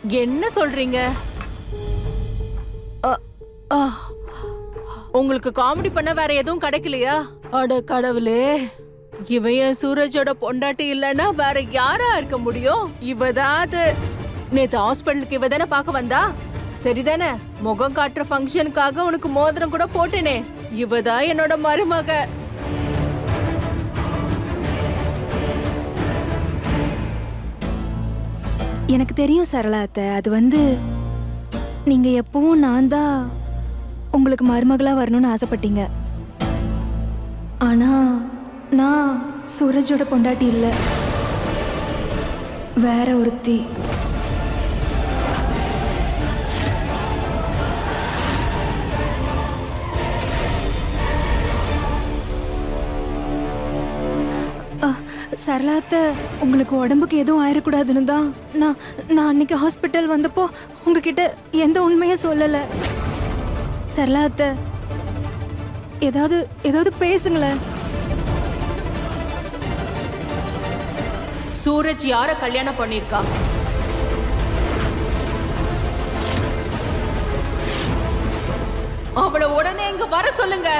என்ன சொல்றீங்க? அ, ஆ. உங்களுக்கு காமெடி பண்ண வேற எதுவும் கிடைக்கலையா? அட கடவுளே, இவன் என் சூரஜோட பொண்டாட்டி இல்லைன்னா வேற யாரா இருக்க முடியும்? இவதான் அது. நேத்து ஹாஸ்பிட்டலுக்கு இவ தானே பார்க்க வந்தா? சரிதானே? முகம் காட்டுற ஃபங்க்ஷனுக்காக உனக்கு மோதிரம் கூட போட்டேனே, இவதான் என்னோட மருமக. எனக்கு தெரியும் சரளா அத்தை. அது நீங்க எப்பவும் நான் தான் உங்களுக்கு மருமகளா வரணும்னு ஆசைப்பட்டீங்க. ஆனா நான் சூரஜோட பொண்டாட்டி இல்ல, வேற ஒருத்தி. சரளாத்த, உங்களுக்கு உடம்புக்கு எதுவும் ஆயிடக்கூடாதுன்னு தான் நான் அன்னைக்கு ஹாஸ்பிட்டல் வந்தப்போ உங்ககிட்ட எந்த உண்மையும் சொல்லல. சரளாத்த, ஏதாவது பேசுங்களேன். சூரஜ் யார கல்யாணம் பண்ணிருக்கா? அவளை உடனே இங்க வர சொல்லுங்க.